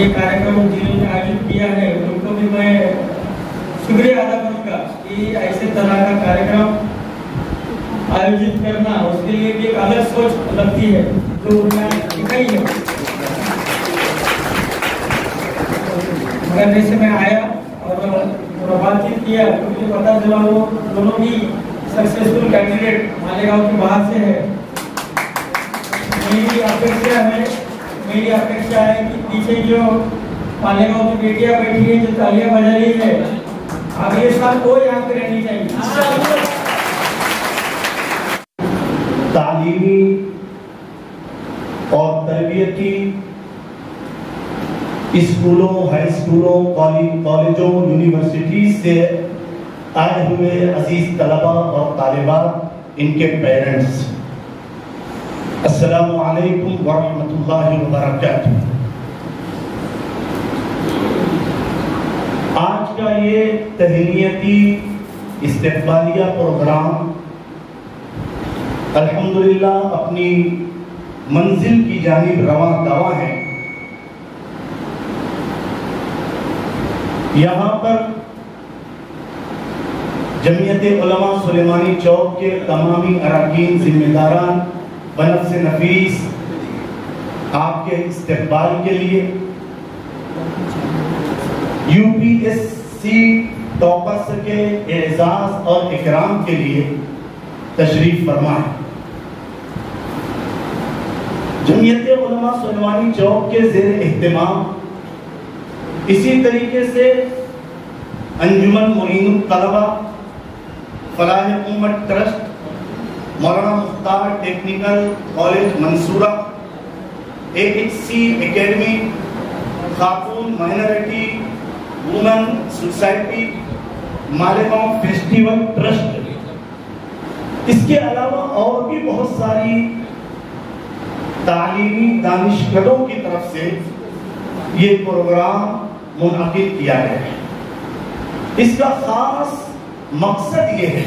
ये कार्यक्रम जिन्होंने आयोजित किया है उनको भी मैं शुक्रिया अदा करूँगा कि ऐसे तरह का कार्यक्रम आयोजित करना, उसके लिए भी एक अलग सोच लगती है जो इकाई है। मगर जैसे मैं आया और बातचीत किया तो मुझे पता चला वो दोनों ही सक्सेसफुल कैंडिडेट मालेगांव के बाहर से है। मेरी अपेक्षा है कि पीछे जो मालेगांव की बेटियां बैठी है जो तालियां बजा रही है, अगले साल वो यहाँ पे रहनी चाहिए। तालीमी और तरबियती स्कूलों, हाई स्कूलों, कॉलेजों, यूनिवर्सिटी से आए हुए अजीज तलबा और तालिबात, इनके पेरेंट्स, अस्सलामु अलैकुम वरहमतुल्लाहि वबरकातुहू। आज का ये तहनीयती इस्तक़बालिया प्रोग्राम अल्हम्दुलिल्लाह अपनी मंजिल की जानिब रवां दवा है। यहाँ पर जमीयत उलमा सुलेमानी चौक के तमामी अरकान, जिम्मेदारान बनफ़्स नफीस आपके इस्तक़बाल के लिए, यूपीएससी टॉपर्स के एजाज़ और इकराम के लिए तशरीफ फरमाएं। जमीयत उलमा सुलेमानी चौक के ज़ेर एहतिमाम इसी तरीके से अंजुमन मुईनुत तलबा, फलाह Ummat trust, Maulana Mukhtar technical college Mansoora, AHC academy, Khatoon minority women society, Malegaon festival trust, इसके अलावा और भी बहुत सारी तालीमी दानिशकदों की तरफ से ये प्रोग्राम मुनअक़िद किया गया है। इसका खास मकसद ये है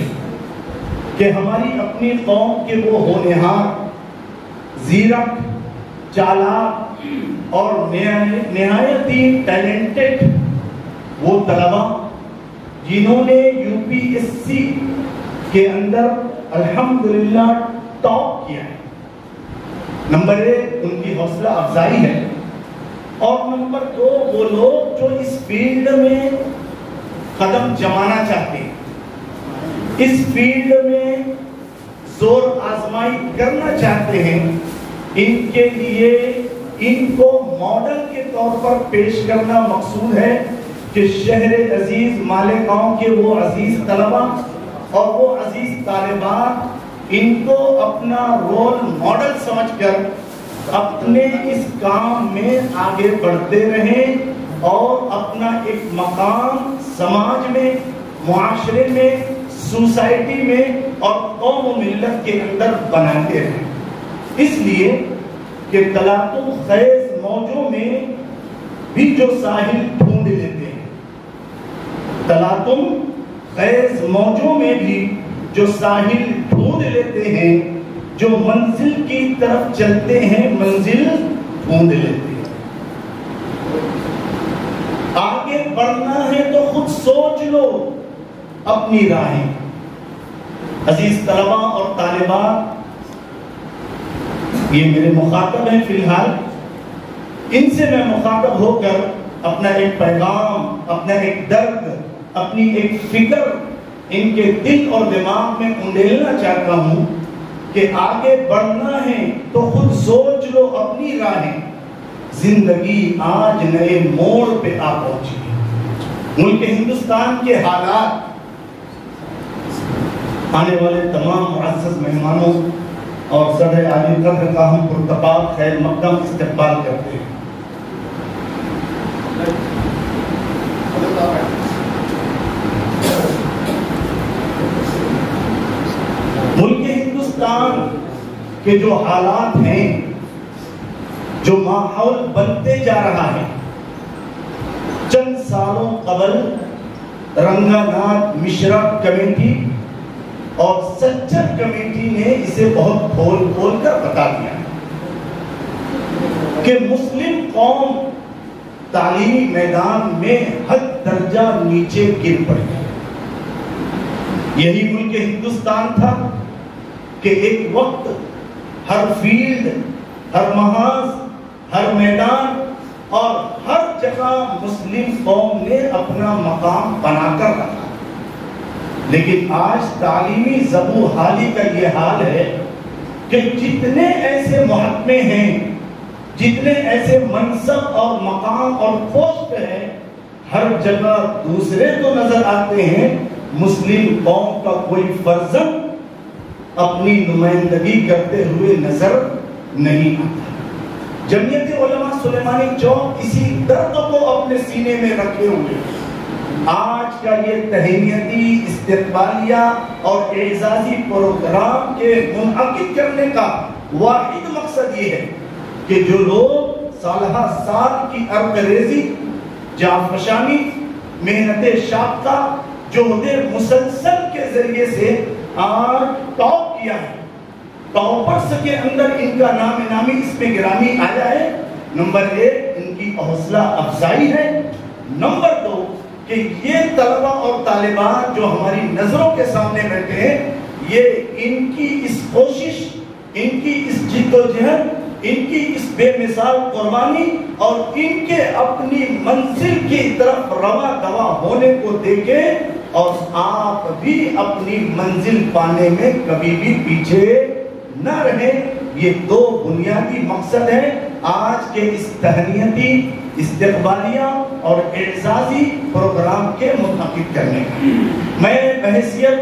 कि हमारी अपनी कौम के वो होनहार, ज़ीरक, चालाक और निहायत ही टैलेंटेड वो तलबा जिन्होंने यूपीएससी के अंदर अल्हम्दुलिल्लाह टॉप किया है, नंबर 1 उनकी हौसला अफजाई है, और नंबर 2 वो लोग जो इस फील्ड में कदम जमाना चाहते हैं, इस फील्ड में जोर आजमाई करना चाहते हैं, इनके लिए इनको मॉडल के तौर पर पेश करना मकसूद है कि शहर अजीज मालेगांव के वो अजीज तलबा और वो अजीज तालिबात इनको अपना रोल मॉडल समझकर अपने इस काम में आगे बढ़ते रहें और अपना एक मकाम समाज में, मुआशरे में, सोसाइटी में और कौम व मिल्लत के अंदर बनाते रहें। इसलिए कि तलातुल खैज मौजों में भी जो साहिल ढूंढ लेते हैं, तलातुल खैज मौजों में भी जो साहिल ढूंढ लेते हैं, जो मंजिल की तरफ चलते हैं, मंजिल ढूंढ लेते हैं। आगे बढ़ना है तो खुद सोच लो अपनी राहें। अजीज तलबा और तालिबात, ये मेरे मुखातब हैं फिलहाल, इनसे मैं मुखातब होकर अपना एक पैगाम, अपना एक दर्द, अपनी एक फिक्र इनके दिल और दिमाग में उंडेलना चाहता हूं कि आगे बढ़ना है तो खुद सोच लो अपनी राहें। जिंदगी आज नए मोड़ पे आ पहुंची है। मुल्क हिंदुस्तान के हालात, आने वाले तमाम मुअज़्ज़ज़ मेहमानों और सदर आली कद्र का हम पुरतपाक खैर मक़दम इस्तक़बाल करते हैं। मुल्क हिंदुस्तान के जो हालात हैं, जो माहौल बनते जा रहा है, चंद सालों कबल रंगानाथ मिश्रा कमेटी और सच्चर कमेटी ने इसे बहुत खोल कर बता दिया कि मुस्लिम कौम تعلیمی میدان میں حد درجہ نیچے گر پڑے. یہی ملک ہندوستان تھا کہ ایک وقت ہر فیلڈ، ہر محاذ، ہر میدان اور ہر جگہ مسلم قوم نے اپنا مقام بنا کر رکھا. لیکن آج تعلیمی زبو حالی کا یہ حال ہے کہ جتنے ایسے محکمے ہیں، جتنے ایسے منصب اور مقام اور پوسٹ ہیں، ہر جگہ دوسرے تو نظر آتے ہیں، مسلم قوم کا کوئی فرزند اپنی نمائندگی کرتے ہوئے نظر نہیں آتا. جمعیت علماء سلیمانی چوک اسی درد کو اپنے سینے میں رکھے ہوئے آج کا یہ تہنیتی، استقبالیہ اور اعزازی پروگرام کے منعقد کرنے کا واحد مقصد یہ ہے کہ جو لوگ سالہ سال کی عرق ریزی، جانفشانی، محنت شاقہ، جہد مسلسل کے ذریعے سے آج ٹاپ کیا ہے، ٹاپرز کے اندر ان کا نام نامی اس میں گرامی آیا ہے. نمبر 1 ان کی حوصلہ افزائی ہے. نمبر 2 کہ یہ طلبہ اور طالبات جو ہماری نظروں کے سامنے بیٹھے ہیں، یہ ان کی اس کوشش، ان کی اس جد و جہد، ان کی اس بے مثال قربانی اور ان کے اپنی منزل کی طرف رواں دوا ہونے کو دیکھیں اور آپ بھی اپنی منزل پانے میں کبھی بھی پیچھے نہ رہیں. یہ 2 بنیادی مقصد ہیں آج کے اس تہنیتی، استقبالیہ اور اعزازی پروگرام کے منعقد کرنے کا. میں بحیثیت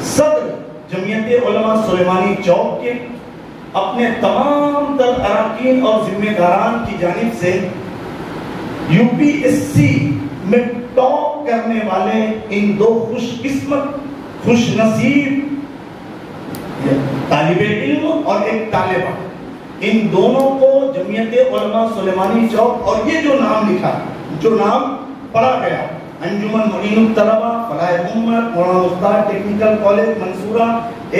صدر جمعیت علماء سلیمانی چوک کے اپنے تمام تر اراکین اور ذمہ داران کی جانب سے UPSC میں ٹاپ کرنے والے ان 2 خوش قسمت، خوش نصیب طالب علم اور ایک طالبہ، ان دونوں کو جمعیت علماء سلیمانی چوک اور یہ جو نام لکھا، جو نام پڑھا گیا، انجمن معین الطلبہ، Falah Ummat, Maulana Mukhtar technical college Mansoora,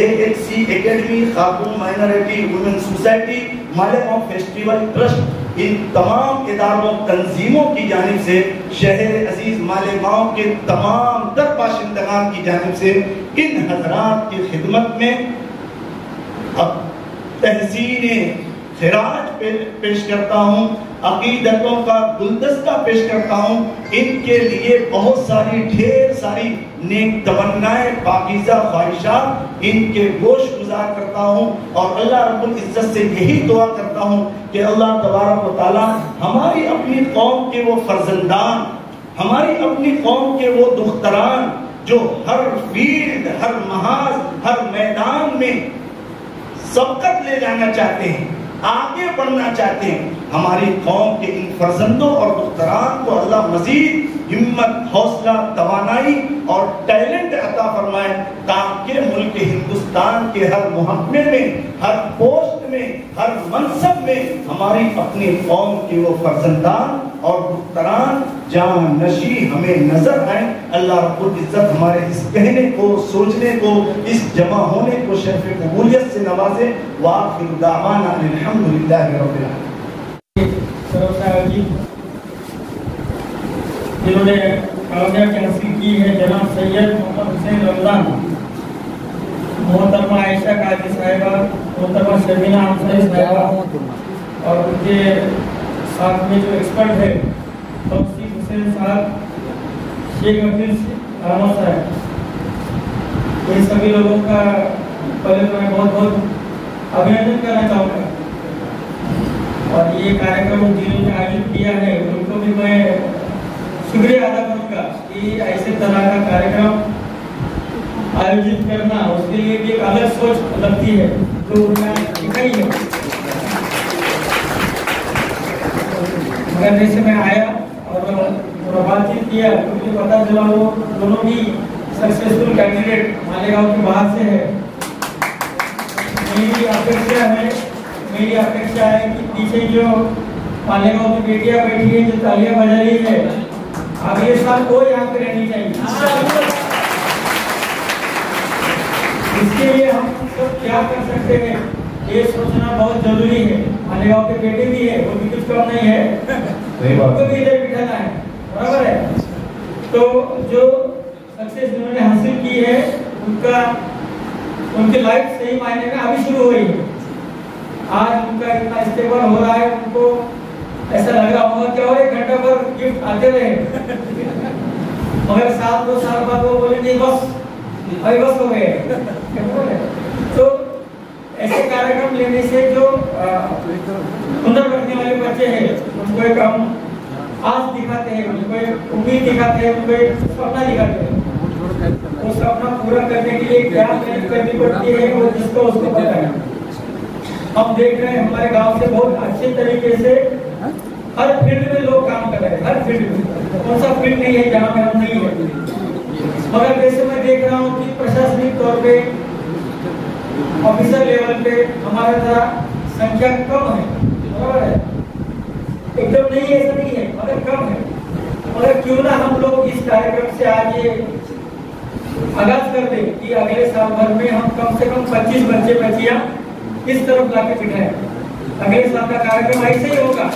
AXC academy, Khatoon minority women society, Malegaon festival trust, ان تمام اداروں تنظیموں کی جانب سے، شہر عزیز مالیگاؤں کے تمام تر باشندگان کی جانب سے ان حضرات کی خدمت میں اب تحسین خراج پیش کرتا ہوں، عقیدتوں کا گلدستہ پیش کرتا ہوں. ان کے لیے بہت ساری ڈھیر ساری نیک تمنائیں، پاکیزہ خواہشات ان کے گوش گزار کرتا ہوں اور اللہ رب العزت سے یہی دعا کرتا ہوں کہ اللہ تبارک و تعالی ہماری اپنی قوم کے وہ فرزندان، ہماری اپنی قوم کے وہ دختران جو ہر فیلڈ، ہر محاذ، ہر میدان میں سبقت لے جانا چاہتے ہیں، آگے بڑھنا چاہتے ہیں، ہماری قوم کے ان فرزندوں اور دختران کو اللہ مزید ہمت، حوصلہ، توانائی اور ٹیلنٹ عطا فرمائے تاکہ ملک ہندوستان کے ہر محکمے میں، ہر پوسٹ میں، ہر منصب میں ہماری اپنی قوم کے وہ فرزندان اور دختران جان نشی ہمیں نظر آئیں. اللہ رب العزت ہمارے اس کہنے کو، سوچنے کو، اس جمع ہونے کو شرف قبولیت سے نوازے. وآخر دعوانا الحمدللہ رب العالمین. جنہوں نے کامیابی حاصل کی ہے جناب سید محمد حسین رمضان، محترمہ عائشہ قاضی صاحبہ، محترمہ شرمینہ انصاری صاحبہ اور ان کے ساتھ میں جو ایکسپرٹ ہے توصیف حسین صاحب، شیخ وکیل احمد صاحب، یہ سبھی لوگوں کا پہلے تو میں بہت بہت ابھیندن کرنا چاہوں گا. اور یہ کارکرم جنہوں نے آیوجت کیا ہے ان کو بھی میں شکریہ ادا کروں گا کہ ایسے طرح کا کارکرم آیوجت کرنا اس کے لیے بھی ایک الگ سوچ لگتی ہے جو دکھائی ہے. مگر جیسے میں آیا اور بات چیت کیا تو مجھے پتا چلا وہ دونوں بھی سکسیسفل کینڈیڈیٹ مالیگاؤں کے باہر سے ہے. میری اپیکشا ہے کہ پیچھے جو مالیگاؤں کی بیٹیاں بیٹھی ہیں جو تالیاں بجا رہی ہے اگلے سال وہ یہاں پہ رہنی چاہیے. اس کے لیے ہم سب کیا کر سکتے ہیں ये सोचना बहुत जरूरी है। मालेगांव के बेटे भी है, वो भी कुछ कम नहीं है, उनको भी इधर बिठाना है, बराबर है। तो जो सक्सेस उन्होंने हासिल की है उनकी लाइफ सही मायने में अभी शुरू हुई है। आज उनका इतना स्टेबल हो रहा है, उनको ऐसा लग रहा होगा कि और 1 घंटा पर गिफ्ट आते रहे, मगर 2 साल बाद वो बोले नहीं बस अभी बस हो गए। तो ऐसे कार्यक्रम लेने से जो हुनर रखने वाले बच्चे हैं उनको एक हम आस दिखाते हैं, उनको एक उम्मीद दिखाते हैं, उनको एक सपना दिखाते हैं। वो सपना पूरा करने के लिए क्या मेहनत करनी पड़ती है वो जिसको उसको पता है। हम देख रहे हैं हमारे गांव से बहुत अच्छे तरीके से हर फील्ड में लोग काम कर रहे हैं, हर फील्ड में। कौन सा फील्ड नहीं है जहाँ में हम नहीं है। मगर वैसे मैं देख रहा हूँ कि प्रशासनिक तौर पे ऑफिसर लेवल पे हमारा जरा संख्या कम है, बराबर है, एकदम नहीं है ऐसा नहीं है, मगर कम है। मगर क्यों ना हम लोग इस कार्यक्रम से आज ये आगाज कर दें कि अगले साल भर में हम कम से कम 25 बच्चे बच्चियां इस तरफ लाके बिठाएं। अगले साल का कार्यक्रम ऐसे ही होगा,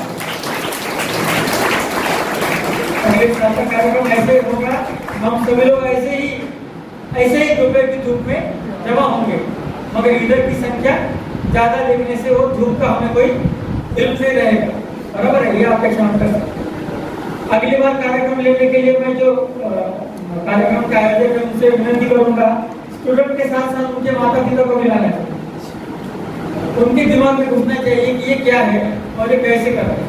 अगले साल का कार्यक्रम ऐसे ही होगा। हम सभी लोग ऐसे ही दोपहर की धूप में जमा होंगे, मगर इधर की संख्या ज्यादा देखने से वो धूप का हमें कोई दिल से रहेगा, बराबर है। ये अपेक्षा हम कर सकते। अगली बार कार्यक्रम लेने के लिए मैं जो कार्यक्रम के आयोजक है उनसे विनती करूंगा, स्टूडेंट के साथ साथ उनके माता पिता को भी लाना चाहिए। उनके दिमाग में घुसना चाहिए कि ये क्या है और ये कैसे कर रहे हैं।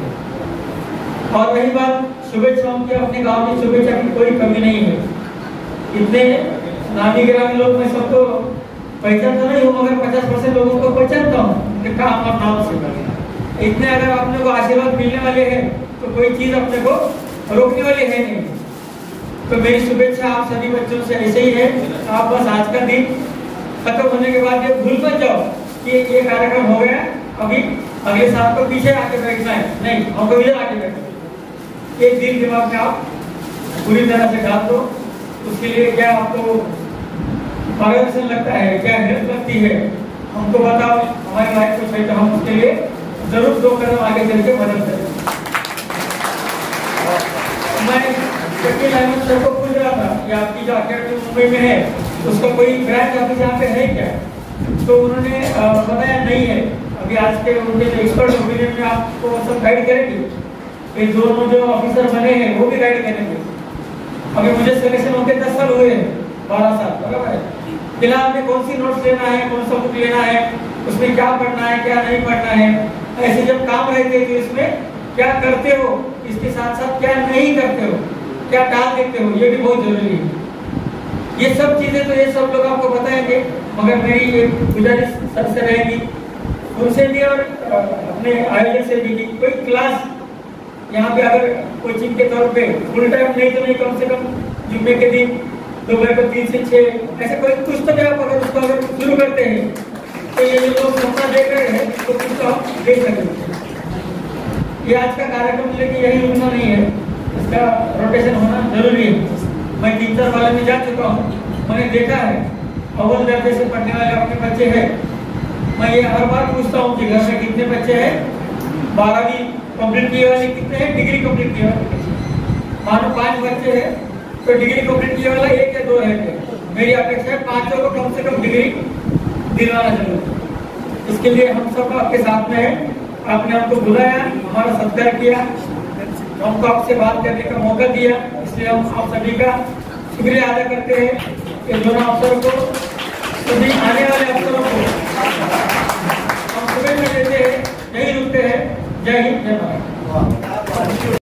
और रही बात शुभेच्छाओं की, अपने गांव में शुभेच्छा की कोई कमी नहीं है। इतने नामी गिरामी लोग मैं सबको पहचानता नहीं हूँ, मगर 50% लोगों को पहचानता हूँ काम और नाम से। इतने अगर अपने को आशीर्वाद मिलने वाले हैं तो कोई चीज अपने को रोकने वाले है नहीं। तो मेरी शुभेच्छा आप सभी बच्चों से ऐसे ही है। आप बस आज का दिन खत्म होने के बाद ये भूल मत जाओ कि ये कार्यक्रम हो गया, अभी अगले साल को पीछे आके बैठना है, नहीं, हमको इधर आके बैठना है। एक दिन दिमाग में आप पूरी तरह से डाल दो। उसके लिए क्या आपको मार्गदर्शन लगता है, क्या हेल्प लगती है, हमको बताओ। हमारी लाइफ को सही, तो हम उसके लिए जरूर 2 कदम आगे चल के मदद करें। मैं शकील अहमद सर को पूछ रहा था कि आपकी जो अकेडमी मुंबई में है उसका कोई ब्रांच ऑफिस यहाँ पे है क्या, तो उन्होंने बताया नहीं है। अभी आज के उनके एक्सपर्ट ओपिनियन में आपको सब गाइड करेंगे। ये दोनों जो ऑफिसर बने हैं वो भी गाइड करेंगे। अभी मुझे सिलेक्शन होकर 10 साल हुए हैं, 12 साल, बराबर है। फिलहाल में कौन सी नोट्स लेना है, कौन सा बुक लेना है, उसमें क्या पढ़ना है, क्या नहीं पढ़ना है, ऐसे जब काम रहते हैं तो इसमें क्या करते हो, इसके साथ साथ क्या नहीं करते हो, क्या टाल देते हो, ये भी बहुत जरूरी है। ये सब चीजें तो ये सब लोग आपको बताएंगे, मगर मेरी ये गुजारिश सर से रहेगी, उनसे भी और अपने आयोजक से भी, कोई क्लास यहाँ पे अगर कोचिंग के तौर पे फुल टाइम नहीं तो नहीं, कम से कम जुम्मे के दिन दोपहर को 3 से 6 ऐसे कोई कुछ तो आप अगर उसको अगर शुरू करते हैं तो ये जो लोग सपना देख रहे हैं तो कुछ तो आप देख सकते। ये आज का कार्यक्रम लेके यही रुकना नहीं है, इसका रोटेशन होना जरूरी है। मैं 3-4 वाले में जा चुका हूँ, मैंने देखा है अव्वल दर्जे से पढ़ने वाले अपने बच्चे हैं। मैं ये हर बार पूछता हूँ कि घर में कितने बच्चे हैं 12वीं कंप्लीट किए वाले कितने हैं, डिग्री कंप्लीट किए वाले। मानो 5 बच्चे हैं तो डिग्री कंप्लीट किए वाला 1 या 2 रहते हैं। मेरी अपेक्षा है 5 को कम से कम डिग्री दिलवाना जरूर। इसके लिए हम सब आपके साथ में हैं। आपने हमको बुलाया, हमारा सत्कार किया, हमको आपसे बात करने का मौका दिया, इसलिए हम आप सभी का शुक्रिया अदा करते हैं। ये दोनों अफसरों को, सभी आने वाले अफसरों को हम शुभेच्छा देते हैं, यही रुकते हैं। जय हिंद, जय भारत।